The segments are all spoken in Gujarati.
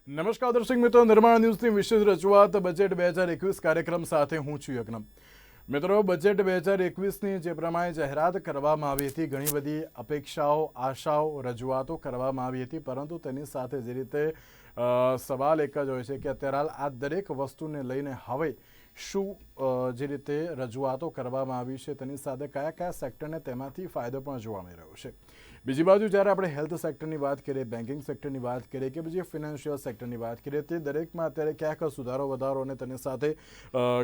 નમસ્કાર દર્શક મિત્રો, નિર્માણ ન્યૂઝની વિશેષ રજૂઆત બજેટ 2021 કાર્યક્રમ સાથે હું છું યજ્ઞ. મિત્રો, બજેટ 2021ની જે પ્રમાણે જાહેરાત કરવામાં આવી હતી, ઘણી બધી અપેક્ષાઓ, આશાઓ, રજૂઆતો કરવામાં આવી હતી, પરંતુ તેની સાથે જે રીતે સવાલ એક જ હોય છે કે અત્યારે આ દરેક વસ્તુને લઈને હવે શું જે રીતે રજૂઆતો કરવામાં આવી છે તેની સાથે કયા કયા સેક્ટરને તેમાંથી ફાયદો પણ જોવા મળી રહ્યો છે. બીજી બાજુ જ્યારે આપણે હેલ્થ સેક્ટરની વાત કરીએ, બેન્કિંગ સેક્ટરની વાત કરીએ કે બીજી ફિનાન્શિયલ સેક્ટરની વાત કરીએ, તે દરેકમાં અત્યારે ક્યાંક સુધારો વધારો અને તેની સાથે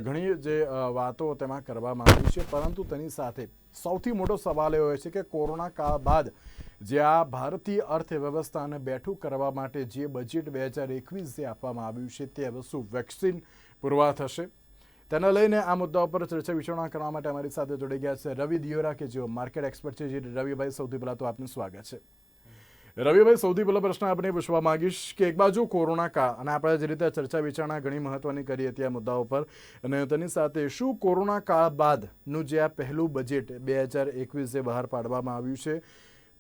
ઘણી જે વાતો તેમાં કરવામાં આવી છે. પરંતુ તેની સાથે સૌથી મોટો સવાલ એ હોય છે કે કોરોના કાળ બાદ જે આ ભારતીય અર્થવ્યવસ્થાને બેઠું કરવા માટે જે બજેટ 2021 જે આપવામાં આવ્યું છે તે હવે શું વેક્સિન પુરવાર થશે? તેના લઈને આ મુદ્દા ઉપર ચર્ચા વિચારણા કરવા માટે અમારી સાથે જોડી ગયા છે રવિ દિયોરા, કે જેઓ માર્કેટ એક્સપર્ટ છે. રવિભાઈ, સૌથી પહેલાં તો આપનું સ્વાગત છે. રવિભાઈ, સૌથી પહેલો પ્રશ્ન આપણે પૂછવા માંગીશ કે એક બાજુ કોરોના કાળ અને આપણે જે રીતે ચર્ચા વિચારણા ઘણી મહત્વની કરી હતી આ મુદ્દા ઉપર, અને તેની સાથે શું કોરોના કાળ બાદનું જે આ પહેલું બજેટ 2021 જે બહાર પાડવામાં આવ્યું છે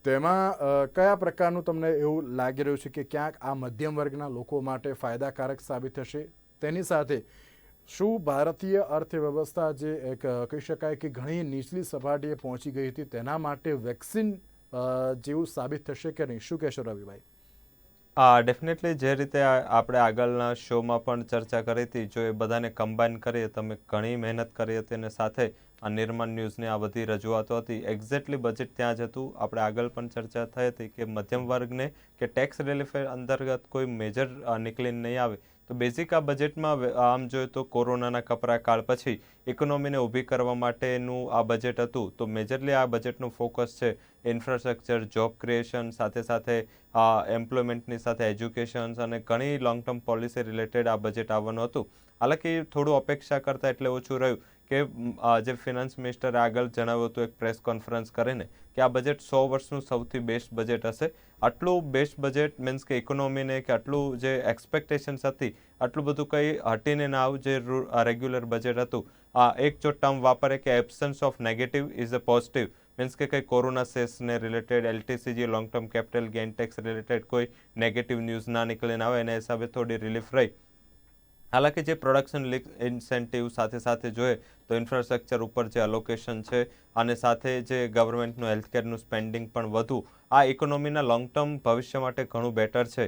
તેમાં કયા પ્રકારનું તમને એવું લાગી રહ્યું છે કે ક્યાંક આ મધ્યમ વર્ગના લોકો માટે ફાયદાકારક સાબિત થશે? તેની સાથે શું ભારતીય અર્થવ્યવસ્થા જે કહી શકાય કે ઘણી નીચલી સપાટીએ પહોંચી ગઈ હતી તેના માટે વેક્સિન જેવું સાબિત થશે કે નહીં? શું કહેશો રવિભાઈ? ડેફિનેટલી જે રીતે આપણે આગળના શોમાં પણ ચર્ચા કરી હતી, જો એ બધાને કમ્બાઈન કરીએ, તમે ઘણી મહેનત કરી હતી અને સાથે આ નિર્માણ ન્યૂઝની આ બધી રજૂઆતો હતી, એક્ઝેક્ટલી બજેટ ત્યાં જ હતું. આપણે આગળ પણ ચર્ચા થઈ હતી કે મધ્યમ વર્ગને કે ટેક્સ રિલીફ અંતર્ગત કોઈ મેજર નીકળીને નહીં આવે. તો બેઝિક આ બજેટમાં આમ જોઈએ તો કોરોનાના કપરા કાળ પછી ઇકોનોમીને ઊભી કરવા માટેનું આ બજેટ હતું. તો મેજરલી આ બજેટનું ફોકસ છે ઇન્ફ્રાસ્ટ્રક્ચર, જોબ ક્રિએશન, સાથે સાથે એમ્પ્લોયમેન્ટની સાથે એજ્યુકેશન અને ઘણી લોંગ ટર્મ પોલિસી રિલેટેડ આ બજેટ આવવાનું હતું. હાલાકી થોડું અપેક્ષા કરતાં એટલે ઓછું રહ્યું કે જે ફિનાન્સ મિનિસ્ટરે આગળ જણાવ્યું હતું એક પ્રેસ કોન્ફરન્સ કરીને કે આ બજેટ 100 વર્ષનું સૌથી બેસ્ટ બજેટ હશે. આટલું બેસ્ટ બજેટ મીન્સ કે ઇકોનોમીને કે આટલું જે એક્સપેક્ટેશન્સ હતી આટલું બધું કંઈ હટીને ના આવું જે રેગ્યુલર બજેટ હતું. એક જો ટર્મ વાપરે કે absence of negative is a positive, means કે કંઈ કોરોના સેસને રિલેટેડ, LTC જે long term capital gain tax related કોઈ નેગેટિવ ન્યૂઝ ના નીકળીને આવે એના હિસાબે થોડી રિલીફ રહી. હાલાકી જે પ્રોડક્શન લિંક ઇન્સેન્ટિવ સાથે સાથે જોઈએ તો ઇન્ફ્રાસ્ટ્રક્ચર ઉપર જે અલોકેશન છે અને સાથે જે ગવર્મેન્ટનું હેલ્થકેરનું સ્પેન્ડિંગ પણ વધુ, આ ઇકોનોમીના લોંગ ટર્મ ભવિષ્ય માટે ઘણું બેટર છે.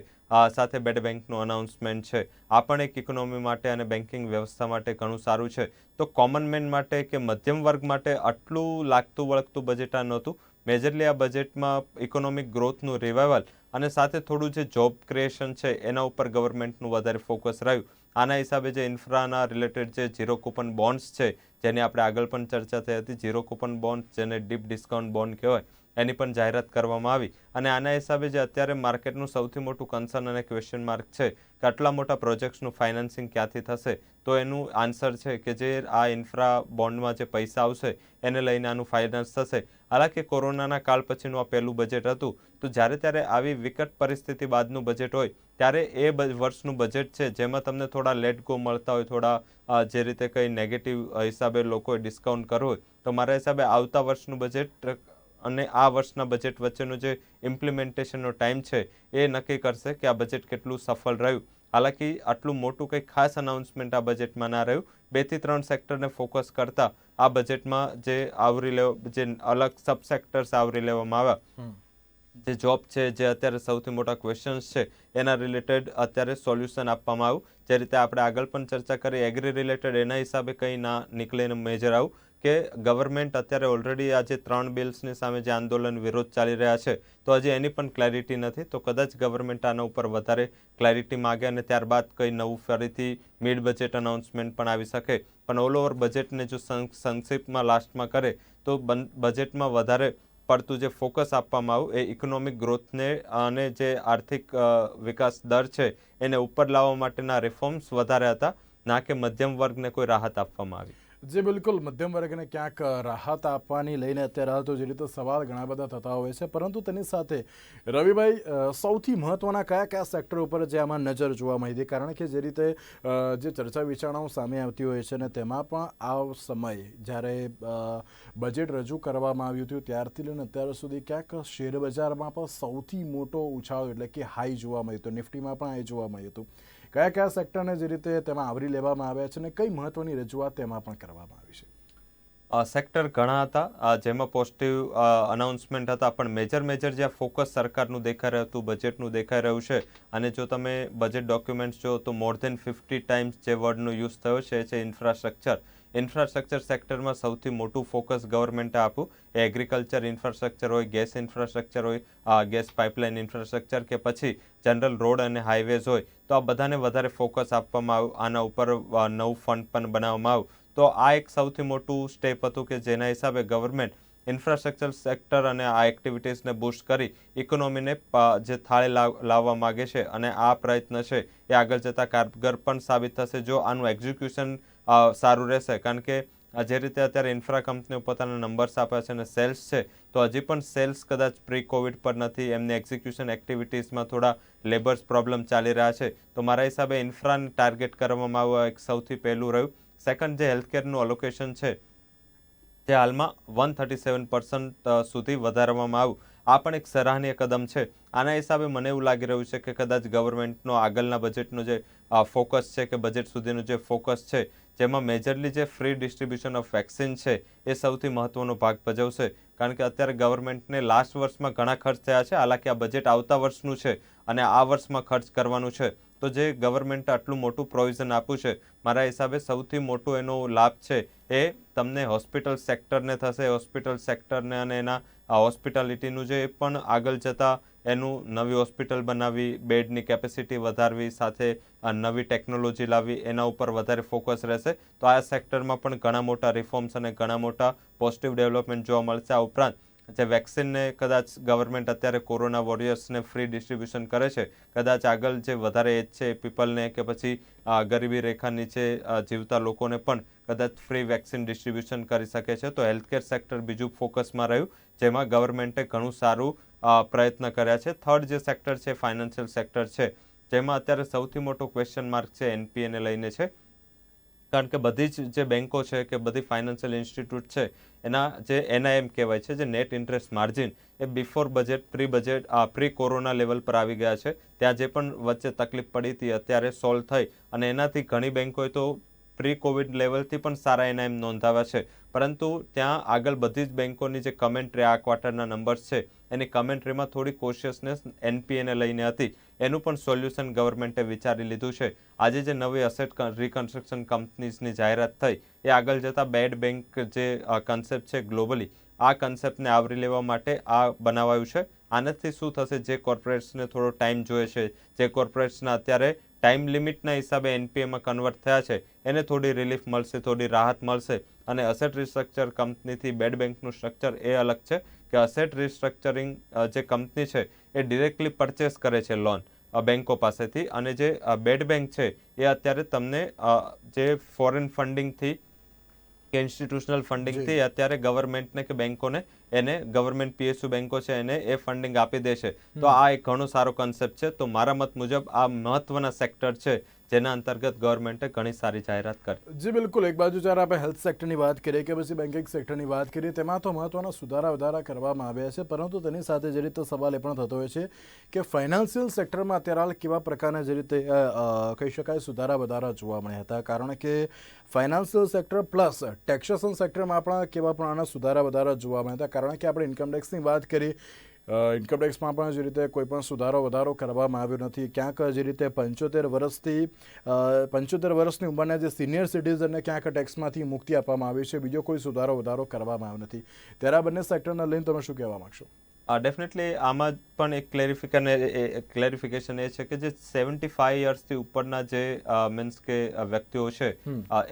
સાથે બેડ બેંકનું અનાઉન્સમેન્ટ છે, આ પણ એક ઇકોનોમી માટે અને બેન્કિંગ વ્યવસ્થા માટે ઘણું સારું છે. તો કોમન મેન માટે કે મધ્યમ વર્ગ માટે આટલું લાગતું વળગતું બજેટ આ નહોતું. મેજરલી આ બજેટમાં ઇકોનોમિક ગ્રોથનું રિવાઇવલ અને સાથે થોડું જે જોબ ક્રિએશન છે એના ઉપર ગવર્મેન્ટનું વધારે ફોકસ રહ્યું. આના હિસાબે જે ઇન્ફ્રાના રિલેટેડ જે ઝીરો કૂપન બોન્ડ્સ છે, જેની આપણે આગળ પણ ચર્ચા થઈ હતી, ઝીરો કૂપન બોન્ડ જેને ડીપ ડિસ્કાઉન્ટ બોન્ડ કહેવાય, એની પણ જાહેરાત કરવામાં આવી. અને આના હિસાબે જે અત્યારે માર્કેટનું સૌથી મોટું કન્સર્ન અને ક્વેશ્ચન માર્ક છે કે આટલા મોટા પ્રોજેક્ટ્સનું ફાઇનાન્સિંગ ક્યાંથી થશે, તો એનું આન્સર છે કે જે આ ઇન્ફ્રા બોન્ડમાં જે પૈસા આવશે એને લઈને આનું ફાઇનાન્સ થશે. હાલાકી કોરોનાના કાળ પછીનું આ પહેલું બજેટ હતું, તો જ્યારે ત્યારે આવી વિકટ પરિસ્થિતિ બાદનું બજેટ હોય ત્યારે એ વર્ષનું બજેટ છે જેમાં તમને થોડા લેટ ગો મળતા હોય, થોડા જે રીતે કંઈ નેગેટિવ હિસાબે લોકોએ ડિસ્કાઉન્ટ કરવું હોય, તો મારા હિસાબે આવતા વર્ષનું બજેટ અને આ વર્ષના બજેટ વચ્ચેનો જે ઇમ્પ્લિમેન્ટેશનનો ટાઈમ છે એ નક્કી કરશે કે આ બજેટ કેટલું સફળ રહ્યું. હાલાકી આટલું મોટું કંઈ ખાસ અનાઉન્સમેન્ટ આ બજેટમાં ના રહ્યું. 2 થી 3 સેક્ટરને ફોકસ કરતા આ બજેટમાં જે જે અલગ સબ સેક્ટર્સ આવરી લેવામાં આવ્યા, જે જોબ છે, જે અત્યારે સૌથી મોટા ક્વેશ્ચન્સ છે એના રિલેટેડ અત્યારે સોલ્યુશન આપવામાં આવ્યું. જે રીતે આપણે આગળ પણ ચર્ચા કરી એગ્રી રિલેટેડ, એના હિસાબે કંઈ ના નીકળીને મેજર આવું કે ગવર્મેન્ટ અત્યારે ઓલરેડી આ જે 3 બિલ્સની સામે જે આંદોલન વિરોધ ચાલી રહ્યા છે, તો હજી એની પણ ક્લેરિટી નથી. તો કદાચ ગવર્મેન્ટ આના ઉપર વધારે ક્લેરિટી માગે અને ત્યારબાદ કંઈ નવું ફરીથી મિડ બજેટ અનાઉન્સમેન્ટ પણ આવી શકે. પણ ઓલ ઓવર બજેટને જો સંક્ષિપ્તમાં લાસ્ટમાં કરે તો બજેટમાં વધારે પડતું જે ફોકસ આપવામાં આવ્યું એ ઇકોનોમિક ગ્રોથને અને જે આર્થિક વિકાસ દર છે એને ઉપર લાવવા માટેના રિફોર્મ્સ વધારે હતા, ના કે મધ્યમ વર્ગને કોઈ રાહત આપવામાં આવી. જે બિલકુલ મધ્યમ વર્ગને ક્યાંક રાહત આપવાની લઈને અત્યારે હાલ તો જે રીતે સવાલ ઘણા બધા થતા હોય છે, પરંતુ તેની સાથે રવિભાઈ સૌથી મહત્વના કયા કયા સેક્ટર ઉપર જે આમાં નજર જોવા મળી હતી? કારણ કે જે રીતે જે ચર્ચા વિચારણાઓ સામે આવતી હોય છે ને તેમાં પણ આ સમય જ્યારે બજેટ રજૂ કરવામાં આવ્યું હતું ત્યારથી લઈને અત્યાર સુધી ક્યાંક શેરબજારમાં પણ સૌથી મોટો ઉછાળો એટલે કે હાઈ જોવા મળ્યો હતો, નિફ્ટીમાં પણ હાઈ જોવા મળ્યું હતું. કયા કયા સેક્ટરને જે રીતે તેમાં આવરી લેવામાં આવ્યા છે અને કઈ મહત્વની રજૂઆત તેમાં પણ કરવામાં આવી છે? સેક્ટર ઘણા હતા જેમાં પોઝિટિવ અનાઉન્સમેન્ટ હતા, પણ મેજર જ્યાં ફોકસ સરકારનું દેખાઈ રહ્યું હતું, બજેટનું દેખાઈ રહ્યું છે. અને જો તમે બજેટ ડોક્યુમેન્ટ્સ જો તો મોર દેન 50 ટાઈમ્સ જે વર્ડનો યુઝ થયો છે ઇન્ફ્રાસ્ટ્રક્ચર સેક્ટરમાં સૌથી મોટું ફોકસ ગવર્મેન્ટે આપ્યું. એ એગ્રીકલ્ચર ઇન્ફ્રાસ્ટ્રક્ચર હોય, ગેસ ઇન્ફ્રાસ્ટ્રક્ચર હોય, ગેસ પાઇપલાઇન ઇન્ફ્રાસ્ટ્રક્ચર કે પછી જનરલ રોડ અને હાઈવેઝ હોય, તો આ બધાને વધારે ફોકસ આપવામાં આવ્યું. આના ઉપર નવું ફંડ પણ બનાવવામાં આવ્યું. તો આ એક સૌથી મોટું સ્ટેપ હતું કે જેના હિસાબે ગવર્મેન્ટ ઇન્ફ્રાસ્ટ્રક્ચર સેક્ટર અને આ એક્ટિવિટીઝને બૂસ્ટ કરી ઇકોનોમીને જે થાળે લાવવા માગે છે, અને આ પ્રયત્ન છે એ આગળ જતાં કારગર પણ સાબિત થશે જો આનું એક્ઝિક્યુશન સારું રહેશે. કારણ કે જે રીતે અત્યારે ઇન્ફ્રા કંપનીઓ પોતાના નંબર્સ આપ્યા છે અને સેલ્સ છે, તો હજી પણ સેલ્સ કદાચ પ્રી કોવિડ પર નથી. એમની એક્ઝિક્યુશન એક્ટિવિટીઝમાં થોડા લેબર્સ પ્રોબ્લેમ ચાલી રહ્યા છે. તો મારા હિસાબે ઇન્ફ્રાને ટાર્ગેટ કરવામાં આવ્યું એક સૌથી પહેલું રહ્યું. સેકન્ડ, જે હેલ્થકેરનું અલોકેશન છે તે હાલમાં 137% સુધી વધારવામાં આવ્યું. આ પણ એક સરાહનીય કદમ છે. આના હિસાબે મને એવું લાગી રહ્યું છે કે કદાચ ગવર્મેન્ટનો આગળના બજેટનો જે ફોકસ છે કે બજેટ સુધીનું જે ફોકસ છે, જેમાં મેજરલી જે ફ્રી ડિસ્ટ્રીબ્યુશન ઓફ વેક્સિન છે એ સૌથી મહત્વનો ભાગ ભજવશે. કારણ કે અત્યારે ગવર્મેન્ટને લાસ્ટ વર્ષમાં ઘણા ખર્ચ થયા છે, હાલાકી આ બજેટ આવતા વર્ષનું છે અને આ વર્ષમાં ખર્ચ કરવાનું છે. તો જે ગવર્મેન્ટે આટલું મોટું પ્રોવિઝન આપ્યું છે, મારા હિસાબે સૌથી મોટો એનો લાભ છે એ તમને હોસ્પિટલ સેક્ટરને થશે. હોસ્પિટલ સેક્ટરને અને એના હોસ્પિટાલિટીનું જે પણ આગળ જતાં એનું નવી હોસ્પિટલ બનાવવી, બેડની કેપેસિટી વધારવી, સાથે નવી ટેકનોલોજી લાવવી, એના ઉપર વધારે ફોકસ રહેશે. તો આ સેક્ટરમાં પણ ઘણા મોટા રિફોર્મ્સ અને ઘણા મોટા પોઝિટિવ ડેવલપમેન્ટ જોવા મળશે. આ ઉપરાંત જે વેક્સિનને કદાચ ગવર્મેન્ટ અત્યારે કોરોના વોરિયર્સને ફ્રી ડિસ્ટ્રીબ્યુશન કરે છે, કદાચ આગળ જે વધારે એજ છે પીપલને કે પછી ગરીબી રેખા નીચે જીવતા લોકોને પણ કદાચ ફ્રી વેક્સિન ડિસ્ટ્રીબ્યુશન કરી શકે છે. તો હેલ્થકેર સેક્ટર બીજું ફોકસમાં રહ્યું, જેમાં ગવર્મેન્ટે ઘણું સારું પ્રયત્ન કર્યા છે. થર્ડ જે સેક્ટર છે ફાઇનાન્શિયલ સેક્ટર છે, જેમાં અત્યારે સૌથી મોટો ક્વેશ્ચન માર્ક છે એનપીએને લઈને છે. કારણ કે બધી જ જે બેન્કો છે કે બધી ફાઇનાન્શિયલ ઇન્સ્ટિટ્યૂટ છે, એના જે એનઆઈએમ કહેવાય છે, જે નેટ ઇન્ટરેસ્ટ માર્જિન, એ before budget pre corona level પર આવી ગયા છે. ત્યાં જે પણ વચ્ચે તકલીફ પડી હતી અત્યારે સોલ્વ થઈ, અને એનાથી ઘણી બેન્કોએ તો પ્રી કોવિડ લેવલથી પણ સારા એનઆઈએમ નોંધાવ્યા છે. પરંતુ ત્યાં આગળ બધી જ બેન્કોની જે કમેન્ટ્રી આ ક્વાર્ટરના નંબર્સ છે, એની કમેન્ટ્રીમાં થોડી કોશિયસનેસ એનપીએને લઈને હતી. એનું પણ સોલ્યુશન ગવર્મેન્ટે વિચારી લીધું છે. આજે જે નવી અસેટ રિકન્સ્ટ્રક્શન કંપનીઝની જાહેરાત થઈ, એ આગળ જતાં બેડ બેંક જે કન્સેપ્ટ છે ગ્લોબલી, આ કન્સેપ્ટને આવરી લેવા માટે આ બનાવાયું છે. આનાથી શું થશે, જે કોર્પોરેટ્સને થોડો ટાઈમ જોઈએ છે, જે કોર્પોરેટ્સના અત્યારે ટાઈમ લિમિટના હિસાબે એનપીએમાં કન્વર્ટ થયા છે, એને થોડી રિલીફ મળશે, થોડી રાહત મળશે. અને અસેટ રિસ્ટ્રક્ચર કંપનીથી બેડ બેંકનું સ્ટ્રક્ચર એ અલગ છે કે અસેટ રિસ્ટ્રક્ચરિંગ જે કંપની છે એ ડિરેક્ટલી પરચેસ કરે છે લોન બેન્કો પાસેથી, અને જે બેડ બેંક છે એ અત્યારે તમને જે ફોરેન ફંડિંગથી કે ઇન્સ્ટિટ્યુશનલ ફંડિંગથી અત્યારે ગવર્મેન્ટને કે બેન્કોને, એને ગવર્મેન્ટ પીએસયુ બેન્કો છે એને એ ફંડિંગ આપી દેશે. તો આ એક ઘણો સારો કન્સેપ્ટ છે. તો મારા મત મુજબ આ મહત્વના સેક્ટર છે જેના અંતર્ગત ગવર્મેન્ટે ઘણી સારી જાહેરાત કરી. જી બિલકુલ. એક બાજુ જ્યારે આપણે હેલ્થ સેક્ટરની વાત કરીએ કે પછી બેન્કિંગ સેક્ટરની વાત કરીએ, તેમાં તો મહત્વના સુધારા વધારા કરવામાં આવ્યા છે, પરંતુ તેની સાથે જે રીતે સવાલ એ પણ થતો હોય છે કે ફાઇનાન્શિયલ સેક્ટરમાં અત્યારે હાલ કેવા પ્રકારના જે રીતે કહી શકાય સુધારા વધારા જોવા મળ્યા હતા. કારણ કે ફાઇનાન્શિયલ સેક્ટર પ્લસ ટેક્સેશન સેક્ટરમાં પણ કેવા પ્રકારના સુધારા વધારા જોવા મળ્યા હતા. કારણ કે આપણે ઇન્કમટેક્સની વાત કરી, ઇન્કમટેક્સમાં પણ જે રીતે કોઈ પણ સુધારો વધારો કરવામાં આવ્યો નથી. ક્યાંક જે રીતે 75 વર્ષની ઉંમરના જે સિનિયર સિટીઝનને ક્યાંક ટેક્સમાંથી મુક્તિ આપવામાં આવી છે, બીજો કોઈ સુધારો વધારો કરવામાં આવ્યો નથી. ત્યારે આ બંને સેક્ટરને લઈને તમે શું કહેવા માગશો? ડેફિનેટલી આમાં પણ એક ક્લેરિફિકેશન એ છે કે જે 75 યર્સથી ઉપરના જે મીન્સ કે વ્યક્તિઓ છે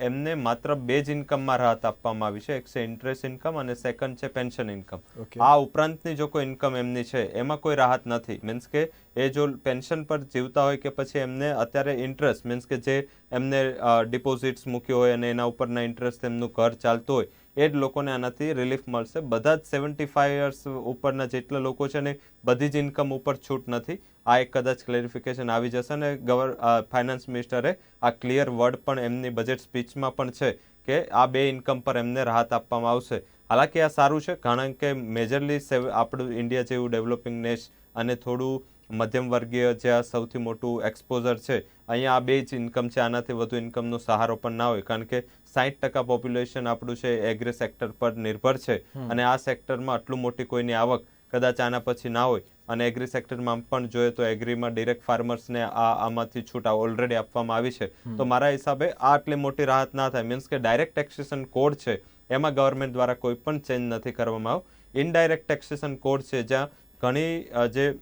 એમને માત્ર બે જ ઇન્કમમાં રાહત આપવામાં આવી છે. એક છે ઇન્ટરેસ્ટ ઇન્કમ અને સેકન્ડ છે પેન્શન ઇન્કમ. આ ઉપરાંતની જો કોઈ ઇન્કમ એમની છે એમાં કોઈ રાહત નથી. મીન્સ કે એ જો પેન્શન પર જીવતા હોય કે પછી એમને અત્યારે ઇન્ટરેસ્ટ મીન્સ કે જે એમને ડિપોઝિટ્સ મૂક્યો હોય અને એના ઉપરના ઇન્ટરેસ્ટ એમનું ઘર ચાલતું હોય એ જ લોકોને આનાથી રિલીફ મળશે. બધા જ 75 યર્સ ઉપરના જેટલા લોકો છે ને બધી જ ઇન્કમ ઉપર છૂટ નથી. આ એક કદાચ ક્લેરિફિકેશન આવી જશે અને ફાઇનાન્સ મિનિસ્ટરે આ ક્લિયર વર્ડ પણ એમની બજેટ સ્પીચમાં પણ છે કે આ બે ઇન્કમ પર એમને રાહત આપવામાં આવશે. હાલાકી આ સારું છે કારણ કે મેજરલી આપણું ઇન્ડિયા જેવું ડેવલપિંગ નેશ અને થોડું મધ્યમ વર્ગીય જે આ સૌથી મોટું એક્સપોઝર છે અહીંયા આ બે જ ઇન્કમ છે. આનાથી વધુ ઇન્કમનો સહારો પણ ના હોય કારણ કે 60% પોપ્યુલેશન આપણું છે એગ્રી સેક્ટર પર નિર્ભર છે અને આ સેક્ટરમાં આટલું મોટી કોઈની આવક કદાચ આના પછી ના હોય અને એગ્રી સેક્ટરમાં પણ જોઈએ તો એગ્રીમાં ડિરેક્ટ ફાર્મર્સને આમાંથી છૂટ ઓલરેડી આપવામાં આવી છે. તો મારા હિસાબે આ આટલી મોટી રાહત ના થાય. મીન્સ કે ડાયરેક્ટ ટેક્સેશન કોડ છે એમાં ગવર્મેન્ટ દ્વારા કોઈ પણ ચેન્જ નથી કરવામાં આવ્યો. ઇનડાયરેક્ટ ટેક્સેશન કોડ છે જ્યાં ઘણી જે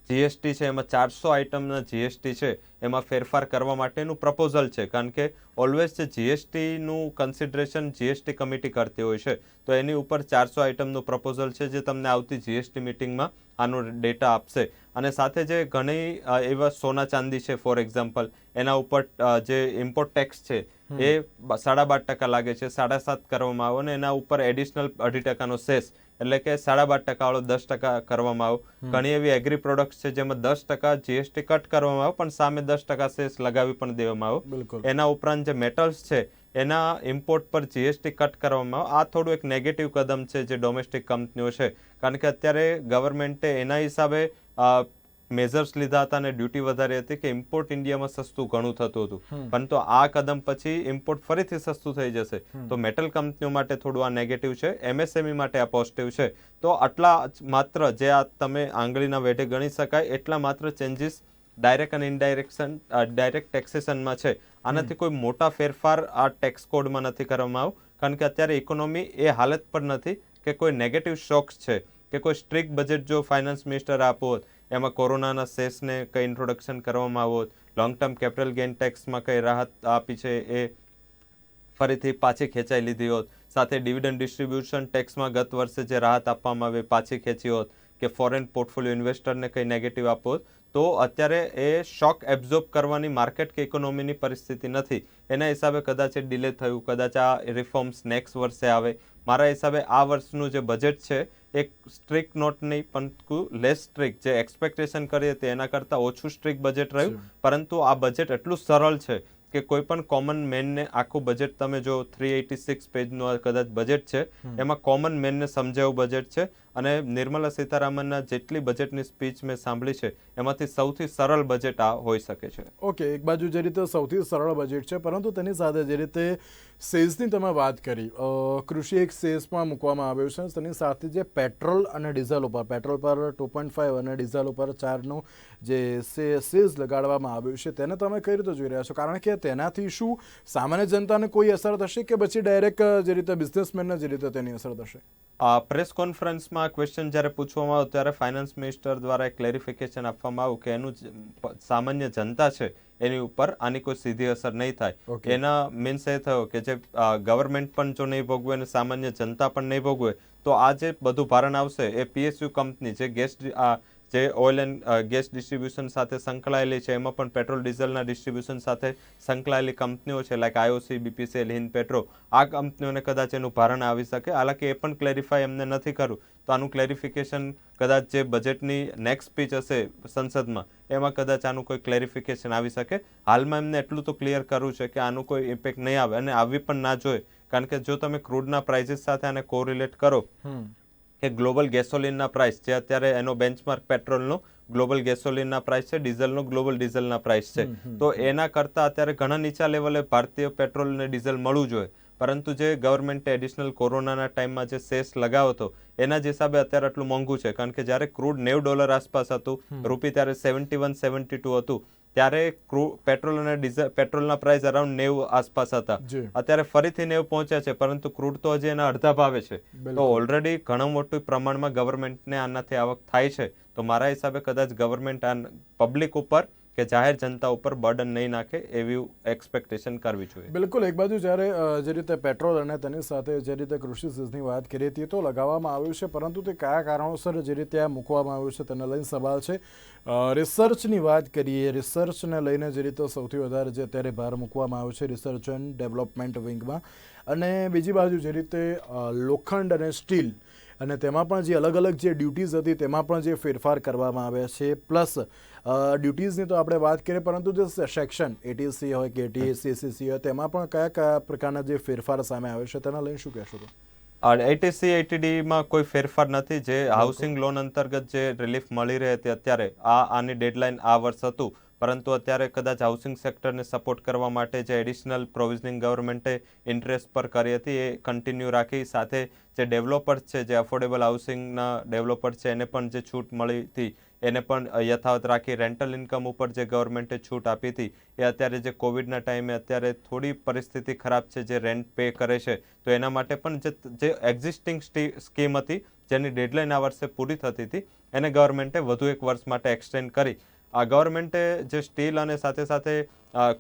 જીએસટી છે એમાં 400 આઇટમના જીએસટી છે એમાં ફેરફાર કરવા માટેનું પ્રપોઝલ છે કારણ કે ઓલવેઝ જે જીએસટીનું કન્સિડરેશન જીએસટી કમિટી કરતી હોય છે તો એની ઉપર 400 આઇટમનું પ્રપોઝલ છે જે તમને આવતી જીએસટી મિટિંગમાં આનો ડેટા આપશે. અને સાથે જે ઘણી એવા સોના ચાંદી છે ફોર એક્ઝામ્પલ એના ઉપર જે ઇમ્પોર્ટ ટેક્સ છે એ 12.5% લાગે છે 7.5% કરવામાં આવે અને એના ઉપર એડિશનલ 2.5% સેસ એટલે કે 12.5% વાળો 10% કરવામાં આવે. ઘણી એવી એગ્રી પ્રોડક્ટ્સ છે જેમાં 10% જીએસટી કટ કરવામાં આવે પણ સામે 10% સેસ લગાવી પણ દેવામાં આવે. એના ઉપરાંત જે મેટલ્સ છે એના ઇમ્પોર્ટ પર જીએસટી કટ કરવામાં આવે. આ થોડું એક નેગેટિવ કદમ છે જે ડોમેસ્ટિક કંપનીઓ છે કારણ કે અત્યારે ગવર્મેન્ટે એના હિસાબે મેઝર્સ લીધા હતા અને ડ્યુટી વધારી હતી કે ઇમ્પોર્ટ ઇન્ડિયામાં સસ્તું ઘણું થતું હતું પરંતુ આ કદમ પછી ઇમ્પોર્ટ ફરીથી સસ્તું થઈ જશે તો મેટલ કંપનીઓ માટે થોડું આ નેગેટિવ છે. એમએસએમઈ માટે આ પોઝિટિવ છે. તો આટલા માત્ર જે આ તમે આંગળીના વેઢે ગણી શકાય એટલા માત્ર ચેન્જીસ ડાયરેક્ટ અને ડાયરેક્ટ ટેક્સેશનમાં છે. આનાથી કોઈ મોટા ફેરફાર આ ટેક્સ કોડમાં નથી કરવામાં આવ્યું કારણ કે અત્યારે ઇકોનોમી એ હાલત પર નથી કે કોઈ નેગેટિવ શોક્સ છે કે કોઈ સ્ટ્રિક્ટ બજેટ જો ફાઇનાન્સ મિનિસ્ટર આપો હોત એમાં કોરોનાના સેસને કંઈ ઇન્ટ્રોડક્શન કરવામાં આવ્યો હોત, લોંગ ટર્મ કેપિટલ ગેઇન ટેક્સમાં કંઈ રાહત આપી છે એ ફરીથી પાછી ખેંચાઈ લીધી હોત, સાથે ડિવિડન્ડ ડિસ્ટ્રીબ્યુશન ટેક્સમાં ગત વર્ષે જે રાહત આપવામાં આવી પાછી ખેંચી હોત કે ફોરેન પોર્ટફોલિયો ઇન્વેસ્ટરને કંઈ નેગેટિવ આપો હોત તો અત્યારે એ શોક એબ્ઝોર્બ કરવાની માર્કેટ કે ઇકોનોમીની પરિસ્થિતિ નથી. એના હિસાબે કદાચ એ ડિલે થયું, કદાચ આ રિફોર્મ્સ નેક્સ્ટ વર્ષે આવે. મારા હિસાબે આ વર્ષનું જે બજેટ છે એક સ્ટ્રિક્ટ નોટ નહીં પરંતુ લેસ સ્ટ્રિક્ટ જે એક્સપેક્ટેશન કરી હતી એના કરતાં ઓછું સ્ટ્રિક્ટ બજેટ રહ્યું પરંતુ આ બજેટ એટલું સરળ છે કે કોઈ પણ કોમન મેનને આખું બજેટ તમે જો 386 પેજનું કદાચ બજેટ છે એમાં કોમન મેનને સમજાવું બજેટ છે અને નિર્મલા સીતારામનના જેટલી બજેટની સ્પીચ મેં સાંભળી છે એમાંથી સૌથી સરળ બજેટ આ હોઈ શકે છે. ઓકે, એક બાજુ જે રીતે સૌથી સરળ બજેટ છે પરંતુ તેની સાથે જે રીતે સેઝની તમે વાત કરી, કૃષિ એક સેઝમાં મૂકવામાં આવ્યું છે તેની સાથે જે પેટ્રોલ અને ડીઝલ ઉપર પેટ્રોલ પર 2.5 અને ડીઝલ ઉપર 4નું જે સેઝ લગાડવામાં આવ્યું છે તેને તમે કઈ રીતે જોઈ રહ્યા છો? કારણ કે તેનાથી શું સામાન્ય જનતાને કોઈ અસર થશે કે પછી ડાયરેક્ટ જે રીતે બિઝનેસમેનને જે રીતે તેની અસર થશે? પ્રેસ કોન્ફરન્સમાં ક્વેશ્ચન જ્યારે પૂછવામાં આવ્યો ત્યારે ફાઇનાન્સ મિનિસ્ટર દ્વારા એક ક્લેરિફિકેશન આપવામાં આવ્યું કે એનું સામાન્ય જનતા છે એની ઉપર આની કોઈ સીધી અસર નહીં થાય. એના મીન્સ એ થયો કે જે ગવર્મેન્ટ પણ જો નહીં ભોગવે અને સામાન્ય જનતા પણ નહીં ભોગવે તો આ જે બધું ભારણ આવશે એ પીએસયુ કંપની જે ઓઇલ એન્ડ ગેસ ડિસ્ટ્રીબ્યુશન સાથે સંકળાયેલી છે એમાં પણ પેટ્રોલ ડીઝલના ડિસ્ટ્રીબ્યુશન સાથે સંકળાયેલી કંપનીઓ છે like IOC, BPCL, Hind Petro, આ કંપનીઓને કદાચ એનું ભારણ આવી શકે. હાલાકી એ પણ ક્લેરિફાય એમને નથી કર્યું તો આનું ક્લેરિફિકેશન કદાચ જે બજેટની નેક્સ્ટ સ્પીચ હશે સંસદમાં એમાં કદાચ આનું કોઈ ક્લેરિફિકેશન આવી શકે. હાલમાં એમને એટલું તો ક્લિયર કરવું છે કે આનું કોઈ ઇમ્પેક્ટ નહીં આવે અને આવી પણ ના જોઈએ કારણ કે જો તમે ક્રૂડના પ્રાઇસીસ સાથે આને કોરિલેટ કરો કે ગ્લોબલ ગેસોલિનના પ્રાઇસ જે અત્યારે એનો બેન્ચમાર્ક પેટ્રોલનો ગ્લોબલ ગેસોલિનના પ્રાઇસ છે, ડીઝલનો ગ્લોબલ ડીઝલના પ્રાઇસ છે તો એના કરતાં અત્યારે ઘણા નીચા લેવલે ભારતીય પેટ્રોલ અને ડીઝલ મળવું જોઈએ પરંતુ જે ગવર્મેન્ટે એડિશનલ કોરોનાના ટાઈમમાં જે સેસ લગાવ્યો હતો એના જ હિસાબે અત્યારે આટલું મોંઘું છે કારણ કે જ્યારે ક્રૂડ $90 આસપાસ હતું રૂપી ત્યારે 71-72 હતું ત્યારે પેટ્રોલ અને ડીઝલ પેટ્રોલના પ્રાઇસ અરાઉન્ડ 90 આસપાસ હતા. જી અત્યારે ફરીથી 90 પહોંચ્યા છે, પરંતુ ક્રૂડ તો હજી એના અડધા ભાવે છે. તો બિલકુલ ઓલરેડી ઘણું મોટું પ્રમાણમાં ગવર્મેન્ટને આનાથી આવક થાય છે. તો મારા હિસાબે કદાચ ગવર્મેન્ટ આ પબ્લિક ઉપર કે જાહેર જનતા ઉપર બર્ડન નહીં નાખે એવી એક્સપેક્ટેશન કરવી જોઈએ. બિલકુલ. એક બાજુ જ્યારે જે રીતે પેટ્રોલ અને તેની સાથે જે રીતે કૃષિ સેસની વાત કરી હતી તો લગાવવામાં આવ્યું છે, પરંતુ તે કયા કારણોસર જે રીતે આ મૂકવામાં આવ્યું છે તેને લઈને સવાલ છે. રિસર્ચની વાત કરીએ, રિસર્ચને લઈને જે રીતે સૌથી વધારે જે અત્યારે ભાર મૂકવામાં આવ્યો છે રિસર્ચ એન્ડ ડેવલપમેન્ટ વિંગમાં, અને બીજી બાજુ જે રીતે લોખંડ અને સ્ટીલ અને તેમાં પણ જે અલગ અલગ જે ડ્યુટીઝ હતી તેમાં પણ જે ફેરફાર કરવામાં આવ્યા છે. પ્લસ ડ્યુટીઝની તો આપણે વાત કરીએ, પરંતુ જે સેક્શન એટીસી હોય કે એટીસીસી હોય તેમાં પણ કયા કયા પ્રકારના જે ફેરફાર સામે આવે છે તેના લઈને શું કહેશો તો? એટીસી એટીડીમાં કોઈ ફેરફાર નથી. જે હાઉસિંગ લોન અંતર્ગત જે રિલીફ મળી રહી હતી અત્યારે આની ડેડલાઇન આ વર્ષ હતું, પરંતુ અત્યારે કદાચ હાઉસિંગ સેક્ટરને સપોર્ટ કરવા માટે જે એડિશનલ પ્રોવિઝનિંગ ગવર્મેન્ટે ઇન્ટરેસ્ટ પર કરી હતી એ કન્ટિન્યુ રાખી. સાથે જે ડેવલપર્સ છે, જે અફોર્ડેબલ હાઉસિંગના ડેવલપર્સ છે, એને પણ જે છૂટ મળી હતી એને પણ યથાવત રાખી. રેન્ટલ ઇન્કમ ઉપર જે ગવર્મેન્ટે છૂટ આપી હતી એ અત્યારે જે કોવિડના ટાઈમે અત્યારે થોડી પરિસ્થિતિ ખરાબ છે, જે રેન્ટ પે કરે છે, તો એના માટે પણ જે એક્ઝિસ્ટિંગ સ્કીમ હતી જેની ડેડલાઇન આ વર્ષે પૂરી થતી હતી એને ગવર્મેન્ટે વધુ એક વર્ષ માટે એક્સટેન્ડ કરી. આ ગવર્મેન્ટે જે સ્ટીલ અને સાથે સાથે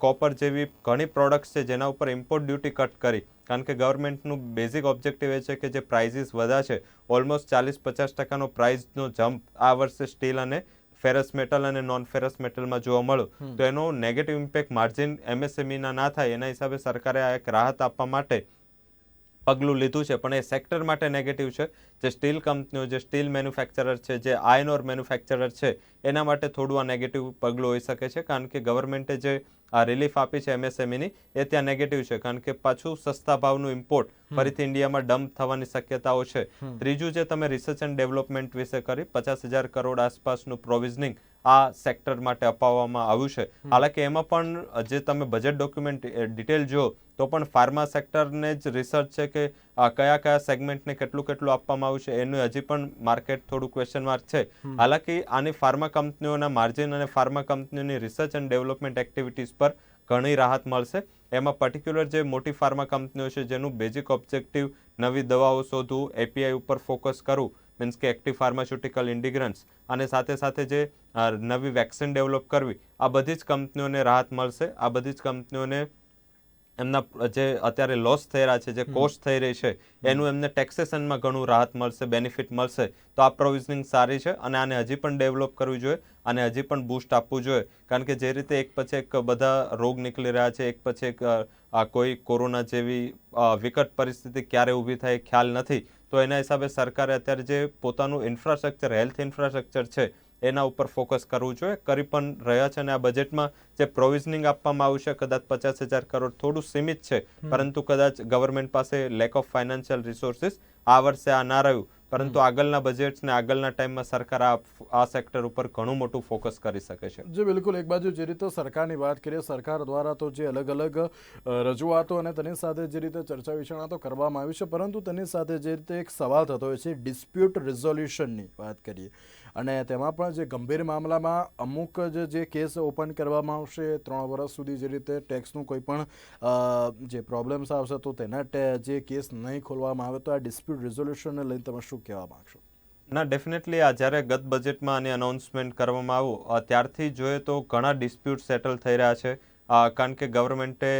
કોપર જેવી ઘણી પ્રોડક્ટ્સ છે જેના ઉપર ઇમ્પોર્ટ ડ્યુટી કટ કરી, કારણ કે ગવર્મેન્ટનું બેઝિક ઓબ્જેક્ટિવ એ છે કે જે પ્રાઇઝીસ વધ્યા છે, ઓલમોસ્ટ 40-50% પ્રાઇઝનો જમ્પ આ વર્ષે સ્ટીલ અને ફેરસ મેટલ અને નોન ફેરસ મેટલમાં જોવા મળ્યું, તો એનો નેગેટિવ ઇમ્પેક્ટ માર્જિન એમએસએમઈના ના થાય એના હિસાબે સરકારે આ એક રાહત આપવા માટે પગલું લીધું છે. પણ એ સેક્ટર માટે નેગેટિવ છે. જે સ્ટીલ કંપનીઓ, જે સ્ટીલ મેન્યુફેક્ચરર છે, જે આયર્ન ઓર મેન્યુફેક્ચરર છે, એના માટે થોડું આ નેગેટિવ પગલું હોઈ શકે છે, કારણ કે ગવર્મેન્ટે જે આ રિલીફ આપી છે એમએસએમઈની એ ત્યાં નેગેટિવ છે, કારણ કે પાછું સસ્તા ભાવનું ઇમ્પોર્ટ ફરીથી ઇન્ડિયામાં ડમ્પ થવાની શક્યતાઓ છે. ત્રીજું જે તમે રિસર્ચ એન્ડ ડેવલપમેન્ટ વિશે કરી, 50,000 કરોડ આસપાસનું પ્રોવિઝનિંગ આ સેક્ટર માટે અપાવવામાં આવ્યું છે. હાલાકી એમાં પણ જે તમે બજેટ ડોક્યુમેન્ટ ડિટેલ જો તો પણ ફાર્મા સેક્ટરને જ રિસર્ચ છે કે કયા કયા સેગમેન્ટને કેટલું કેટલું આપવામાં આવ્યું છે એનું હજી પણ માર્કેટ થોડું ક્વેશ્ચન માર્ક છે. હાલાકી આની ફાર્મા કંપનીઓના માર્જિન અને ફાર્મા કંપનીઓની રિસર્ચ એન્ડ ડેવલપમેન્ટ એક્ટિવિટીઝ પર ઘણી રાહત મળશે. એમાં પર્ટિક્યુલર જે મોટી ફાર્મા કંપનીઓ છે જેનું બેઝિક ઓબ્જેક્ટિવ નવી દવાઓ શોધવું, એપીઆઈ ઉપર ફોકસ કરવું, મીન્સ કે એક્ટિવ ફાર્માસ્યુટિકલ ઇન્ડિગ્રન્ટ્સ, અને સાથે સાથે જે નવી વેક્સિન ડેવલપ કરવી, આ બધી જ કંપનીઓને રાહત મળશે. આ બધી જ કંપનીઓને એમના જે અત્યારે લોસ થઈ રહ્યા છે, જે કોસ્ટ થઈ રહી છે, એનું એમને ટેક્સેશનમાં ઘણું રાહત મળશે, બેનિફિટ મળશે. તો આ પ્રોવિઝનિંગ સારી છે અને આને હજી પણ ડેવલપ કરવી જોઈએ, આને હજી પણ બૂસ્ટ આપવું જોઈએ, કારણ કે જે રીતે એક પછી એક બધા રોગ નીકળી રહ્યા છે, એક પછી એક કોઈ કોરોના જેવી વિકટ પરિસ્થિતિ ક્યારે ઊભી થાય ખ્યાલ નથી. તો એના હિસાબે સરકારે અત્યારે જે પોતાનું ઇન્ફ્રાસ્ટ્રક્ચર, હેલ્થ ઇન્ફ્રાસ્ટ્રક્ચર છે એના ઉપર ફોકસ કરવું જોઈએ, કરી પણ રહ્યા છે. અને આ બજેટમાં જે પ્રોવિઝનિંગ આપવામાં આવ્યું છે કદાચ 50,000 કરોડ થોડું સીમિત છે, પરંતુ કદાચ ગવર્મેન્ટ પાસે લેક ઓફ ફાઇનાન્શિયલ રિસોર્સિસ આ વર્ષે આ ના રહ્યું, પરંતુ આગળના બજેટ્સ ને આગળના ટાઈમમાં સરકાર આ સેક્ટર ઉપર ઘણું મોટું ફોકસ કરી શકે છે. જી બિલકુલ. એક બાજુ જે રીતે સરકારની વાત કરીએ, સરકાર દ્વારા તો જે અલગ અલગ રજૂઆતો અને તેની સાથે જે રીતે ચર્ચા વિચારણા તો કરવામાં આવી છે, પરંતુ તેની સાથે જે રીતે એક સવાલ થતો હોય છે ડિસ્પ્યુટ રિઝોલ્યુશનની વાત કરીએ, અને તેમાં પણ જે ગંભીર મામલામાં અમુક જે કેસ ઓપન કરવામાં આવશે 3 વર્ષ સુધી જે રીતે ટેક્સનું કોઈ પણ જે પ્રોબ્લેમ્સ આવશે તો તેના જે કેસ નહીં ખોલવામાં આવે, તો આ ડિસ્પ્યુટ રિઝોલ્યુશનને લઈને તમે શું કહેવા માગશો? ના, ડેફિનેટલી આ જ્યારે ગત બજેટમાં આની અનાઉન્સમેન્ટ કરવામાં આવ્યું ત્યારથી જોઈએ તો ઘણા ડિસ્પ્યુટ સેટલ થઈ રહ્યા છે, કારણ કે ગવર્મેન્ટે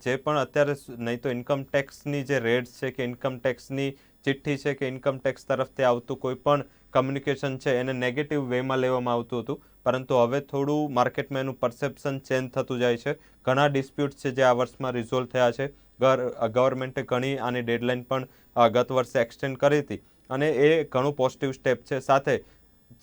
જે પણ અત્યારે નહીં તો ઇન્કમ ટેક્સની જે રેટ્સ છે કે ઇન્કમ ટેક્સની ચિઠ્ઠી છે કે ઇન્કમ ટેક્સ તરફથી આવતું કોઈ પણ કમ્યુનિકેશન છે એને નેગેટિવ વેમાં લેવામાં આવતું હતું, પરંતુ હવે થોડું માર્કેટમાં એનું પરસેપ્શન ચેન્જ થતું જાય છે. ઘણા ડિસ્પ્યુટ છે જે આ વર્ષમાં રિઝોલ્વ થયા છે. ગવર્મેન્ટે ઘણી આની ડેડલાઇન પણ ગત વર્ષે એક્સટેન્ડ કરી હતી અને એ ઘણું પોઝિટિવ સ્ટેપ છે. સાથે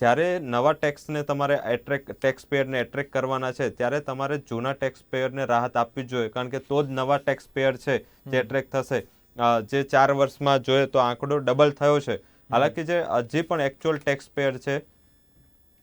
જ્યારે નવા ટેક્સને તમારે ટેક્સ પેયરને એટ્રેક્ટ કરવાના છે ત્યારે તમારે જૂના ટેક્સ પેયરને રાહત આપવી જોઈએ, કારણ કે તો જ નવા ટેક્સ પેયર છે જે એટ્રેક્ટ થશે. જે 4 વર્ષમાં જોઈએ તો આંકડો ડબલ થયો છે. હાલાકી જે હજી પણ એકચ્યુઅલ ટેક્સ પેયર છે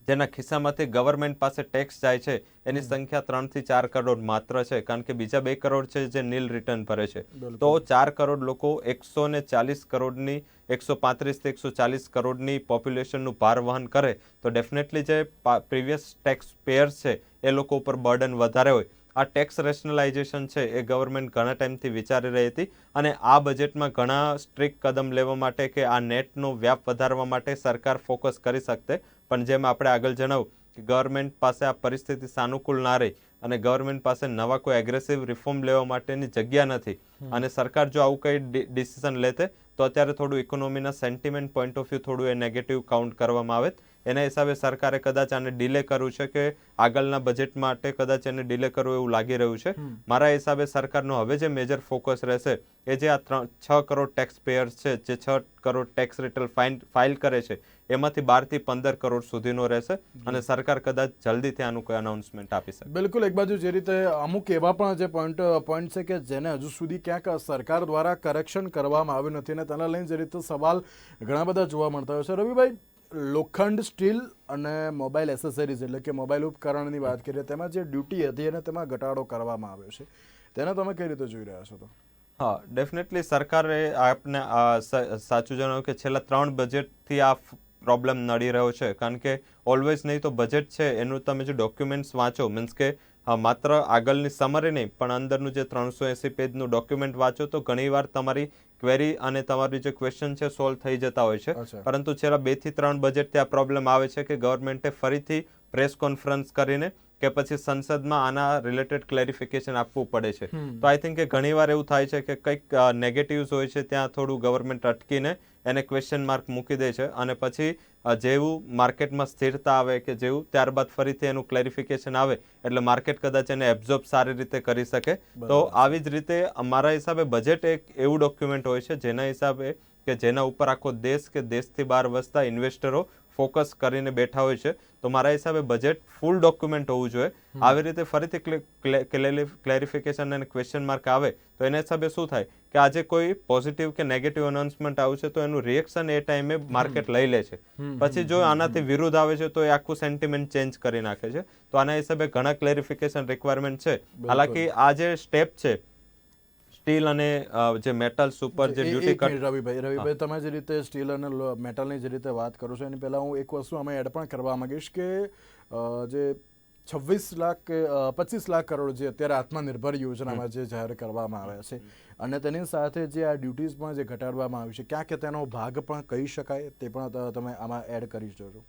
જેના ખિસ્સામાંથી ગવર્મેન્ટ પાસે ટેક્સ જાય છે એની સંખ્યા 3 થી 4 કરોડ માત્ર છે, કારણ કે બીજા 2 કરોડ છે જે નીલ રિટર્ન ભરે છે. તો 4 કરોડ લોકો 140 કરોડની 135 થી 140 કરોડની પોપ્યુલેશનનું ભાર વહન કરે તો ડેફિનેટલી જે પ્રીવિયસ ટેક્સ પેયર્સ છે એ લોકો ઉપર બર્ડન વધારે હોય. આ ટેક્સ રેશનલાઇઝેશન છે એ ગવર્મેન્ટ ઘણા ટાઈમથી વિચારી રહી હતી અને આ બજેટમાં ઘણા સ્ટ્રિક્ટ કદમ લેવા માટે કે આ નેટનો વ્યાપ વધારવા માટે સરકાર ફોકસ કરી શકતે, પણ જેમ આપણે આગળ જણાવ્યું કે ગવર્મેન્ટ પાસે આ પરિસ્થિતિ સાનુકૂળ ના રહી અને ગવર્મેન્ટ પાસે નવા કોઈ એગ્રેસિવ રિફોર્મ લેવા માટેની જગ્યા નથી અને સરકાર જો આવું કંઈ ડિસિઝન લેતે તો અત્યારે થોડું ઇકોનોમીના સેન્ટિમેન્ટ પોઈન્ટ ઓફ વ્યૂ થોડું એ નેગેટિવ કાઉન્ટ કરવામાં આવે. એના હિસાબે સરકારે કદાચ આને ડિલે કરવું છે કે આગળના બજેટ માટે કદાચ એને ડિલે કરવું એવું લાગી રહ્યું છે. મારા હિસાબે સરકારનો હવે જે મેજર ફોકસ રહેશે એ જે આ 6 કરોડ ટેક્સ પેયર્સ છે જે 6 કરોડ ટેક્સ રિટર્ન ફાઇલ કરે છે એમાંથી 12 થી 15 કરોડ સુધીનો રહેશે અને સરકાર કદાચ જલ્દીથી આનું કોઈ અનાઉન્સમેન્ટ આપી શકે. બિલકુલ, એક બાજુ જે રીતે અમુક એવા પણ જે પોઈન્ટ છે કે જેને હજુ સુધી ક્યાંક સરકાર દ્વારા કરેક્શન કરવામાં આવ્યું નથી અને તેના લઈને જે રીતે સવાલ ઘણા બધા જોવા મળતા હોય છે. રવિભાઈ, લોખંડ, સ્ટીલ અને મોબાઈલ એસેસરીઝ એટલે કે મોબાઈલ ઉપકરણની વાત કરીએ તેમાં જે ડ્યુટી હતી અને તેમાં ઘટાડો કરવામાં આવ્યો છે, તેને તમે કઈ રીતે જોઈ રહ્યા છો? તો હા, ડેફિનેટલી સરકારે આપને સાચું જણાવ્યું કે છેલ્લા 3 બજેટથી આ પ્રોબ્લેમ નડી રહ્યો છે, કારણ કે ઓલવેઝ નહીં તો બજેટ છે એનું તમે જો ડોક્યુમેન્ટ્સ વાંચો, મીન્સ કે માત્ર આગળની સમરી નહીં પણ અંદરનું જે 380 પેજનું ડોક્યુમેન્ટ વાંચો તો ઘણીવાર તમારી ક્વેરી અને તમારી જે ક્વેશ્ચન છે સોલ્વ થઈ જતા હોય છે. પરંતુ છેલ્લા 2 થી 3 બજેટથી આ પ્રોબ્લેમ આવે છે કે ગવર્મેન્ટે ફરીથી પ્રેસ કોન્ફરન્સ કરીને કે પછી સંસદમાં આના રિલેટેડ ક્લેરિફિકેશન આપવું પડે છે. તો આઈ થિંક કે ઘણીવાર એવું થાય છે કે કંઈક નેગેટિવ્સ હોય છે ત્યાં થોડું ગવર્મેન્ટ અટકીને એને ક્વેશ્ચન માર્ક મૂકી દે છે અને પછી જેવું માર્કેટમાં સ્થિરતા આવે કે જેવું ત્યારબાદ ફરીથી એનું ક્લેરિફિકેશન આવે એટલે માર્કેટ કદાચ એને એબ્ઝોર્બ સારી રીતે કરી શકે. તો આવી જ રીતે મારા હિસાબે બજેટ એક એવું ડોક્યુમેન્ટ હોય છે જેના હિસાબે કે જેના ઉપર આખો દેશ કે દેશથી બહાર વસતા ઇન્વેસ્ટરો ફોકસ કરીને બેઠા હોય છે. તો મારા હિસાબે બજેટ ફૂલ ડોક્યુમેન્ટ હોવું જોઈએ. આવી રીતે ફરીથી ક્લેરિફિકેશન અને ક્વેશ્ચન માર્ક આવે તો એના હિસાબે શું થાય કે આજે કોઈ પોઝિટિવ કે નેગેટિવ અનાઉન્સમેન્ટ આવશે તો એનું રિએક્શન એ ટાઈમે માર્કેટ લઈ લે છે. પછી જો આનાથી વિરુદ્ધ આવે છે તો એ આખું સેન્ટિમેન્ટ ચેન્જ કરી નાખે છે. તો આના હિસાબે ઘણા ક્લેરિફિકેશન રિક્વાયરમેન્ટ છે. હાલાકી આ જે સ્ટેપ છે સ્ટીલ અને જે મેટલ્સ ઉપર જે ડ્યુટી કટ. રવિભાઈ, તમે જે રીતે સ્ટીલ અને મેટલની જે રીતે વાત કરો છો એની પહેલાં હું એક વસ્તુ અમે એડ પણ કરવા માંગીશ કે જે 26 લાખ કે 25 લાખ કરોડ જે અત્યારે આત્મનિર્ભર યોજનામાં જે જાહેર કરવામાં આવ્યા છે અને તેની સાથે જે આ ડ્યુટીઝ પણ જે ઘટાડવામાં આવી છે, ક્યાં કે તેનો ભાગ પણ કહી શકાય તે પણ તમે આમાં એડ કરી શકો છો?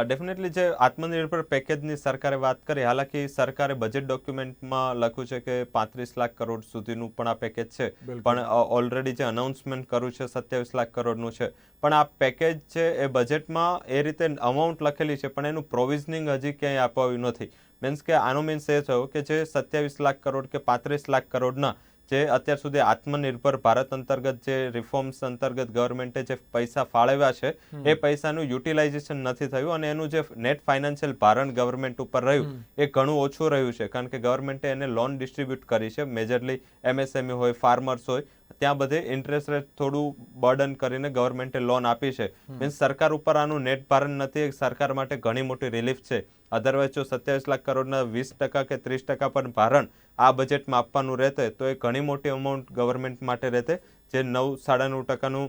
ડેફિનેટલી જે આત્મનિર્ભર પેકેજની સરકારે વાત કરી, હાલાકી સરકારે બજેટ ડોક્યુમેન્ટમાં લખ્યું છે કે 35 લાખ કરોડ સુધીનું પણ આ પેકેજ છે, પણ ઓલરેડી જે અનાઉન્સમેન્ટ કર્યું છે 27 લાખ કરોડનું છે. પણ આ પેકેજ છે એ બજેટમાં એ રીતે અમાઉન્ટ લખેલી છે પણ એનું પ્રોવિઝનિંગ હજી ક્યાંય આપાવ્યું નથી. મીન્સ કે આનો મીન્સ એ થયો કે જે 27 લાખ કરોડ કે 35 લાખ કરોડના જે અત્યાર સુધી આત્મનિર્ભર ભારત અંતર્ગત જે રિફોર્મ્સ અંતર્ગત ગવર્મેન્ટે જે પૈસા ફાળવ્યા છે એ પૈસાનું યુટિલાઇઝેશન નથી થયું અને એનું જે નેટ ફાઇનાન્શિયલ ભારણ ગવર્મેન્ટ ઉપર રહ્યું એ ઘણું ઓછું રહ્યું છે, કારણ કે ગવર્મેન્ટે એને લોન ડિસ્ટ્રીબ્યુટ કરી છે. મેજરલી MSME હોય, ફાર્મર્સ હોય, ત્યાં બધે ઇન્ટરેસ્ટ રેટ થોડું બર્ડન કરીને ગવર્મેન્ટે લોન આપી છે. મીન્સ સરકાર ઉપર આનું નેટ ભારણ નથી, સરકાર માટે ઘણી મોટી રિલીફ છે. અધરવાઇઝ જો 27 લાખ કરોડના 20% કે 30% પણ ભારણ આ બજેટમાં આપવાનું રહેતે તો એ ઘણી મોટી અમાઉન્ટ ગવર્મેન્ટ માટે રહેતે. જે 9-9.5%નું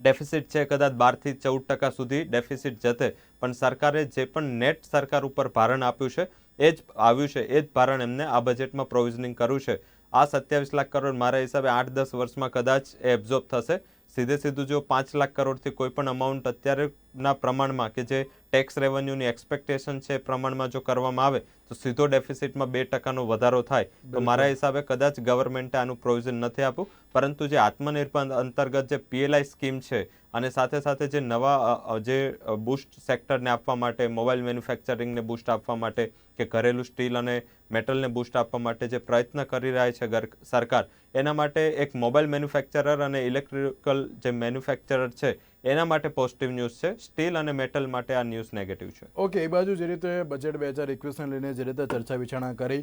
ડેફિસિટ છે કદાચ 12 થી 14% સુધી ડેફિસિટ જતે, પણ સરકારે જે પણ નેટ સરકાર ઉપર ભારણ આપ્યું છે એ જ આવ્યું છે, એ જ ભારણ એમને આ બજેટમાં પ્રોવિઝનિંગ કર્યું છે. આ 27 લાખ કરોડ મારા હિસાબે 8-10 વર્ષમાં કદાચ એ એબ્ઝોર્બ થશે. સીધું જો 5 લાખ કરોડથી કોઈ પણ અમાઉન્ટ અત્યારેના પ્રમાણમાં કે જે ટેક્સ રેવન્યુની એક્સપેક્ટેશન છે એ પ્રમાણમાં જો કરવામાં આવે તો સીધો ડેફિસિટમાં 2%નો વધારો થાય. તો મારા હિસાબે કદાચ ગવર્મેન્ટે આનું પ્રોવિઝન નથી આપ્યું, પરંતુ જે આત્મનિર્ભર અંતર્ગત જે PLI સ્કીમ છે અને સાથે સાથે જે નવા જે બૂસ્ટ સેક્ટરને આપવા માટે, મોબાઈલ મેન્યુફેક્ચરિંગને બૂસ્ટ આપવા માટે કે ઘરેલું સ્ટીલ અને મેટલને બૂસ્ટ આપવા માટે જે પ્રયત્ન કરી રહી છે સરકાર, એના માટે એક મોબાઈલ મેન્યુફેક્ચરર અને ઇલેક્ટ્રિકલ જે મેન્યુફેક્ચરર છે એના માટે પોઝિટિવ ન્યૂઝ છે. સ્ટીલ અને મેટલ માટે આ ન્યૂઝ નેગેટિવ છે. ઓકે, એ બાજુ જે રીતે બજેટ 2021ને લઈને જે રીતે ચર્ચા વિચારણા કરી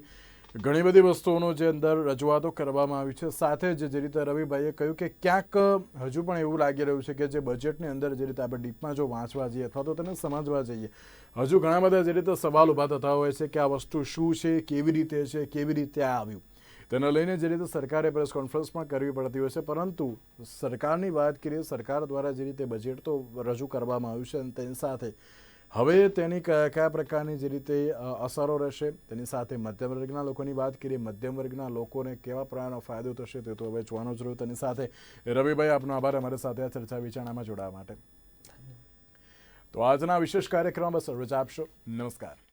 ઘણી બધી વસ્તુઓનો જે અંદર રજૂઆતો કરવામાં આવી છે. સાથે જ જે રીતે રવિભાઈએ કહ્યું કે ક્યાંક હજુ પણ એવું લાગી રહ્યું છે કે જે બજેટની અંદર જે રીતે આપણે ડીપમાં જો વાંચવા જઈએ અથવા તો તેને સમજવા જઈએ, હજુ ઘણા બધા જે રીતે સવાલ ઊભા થતા હોય છે કે આ વસ્તુ શું છે, કેવી રીતે છે, કેવી રીતે આ આવ્યું. તેને લઈને જે રીતે સરકારે પ્રેસ કોન્ફરન્સ પણ કરવી પડતી હોય છે. પરંતુ સરકારની વાત કરીએ, સરકાર દ્વારા જે રીતે બજેટ તો રજૂ કરવામાં આવ્યું છે અને તેની સાથે હવે તેની કયા પ્રકારની જે રીતે અસરો રહેશે, તેની સાથે મધ્યમ વર્ગના લોકોની વાત કરીએ, મધ્યમ વર્ગના લોકોને કેવા પ્રકારનો ફાયદો થશે તે તો હવે જોવાનું જ રહ્યું. તેની સાથે રવિભાઈ, આપનો આભાર અમારી સાથે આ ચર્ચા વિચારણામાં જોડાવા માટે. તો આજના વિશેષ કાર્યક્રમ બસ રજા આપશો. નમસ્કાર.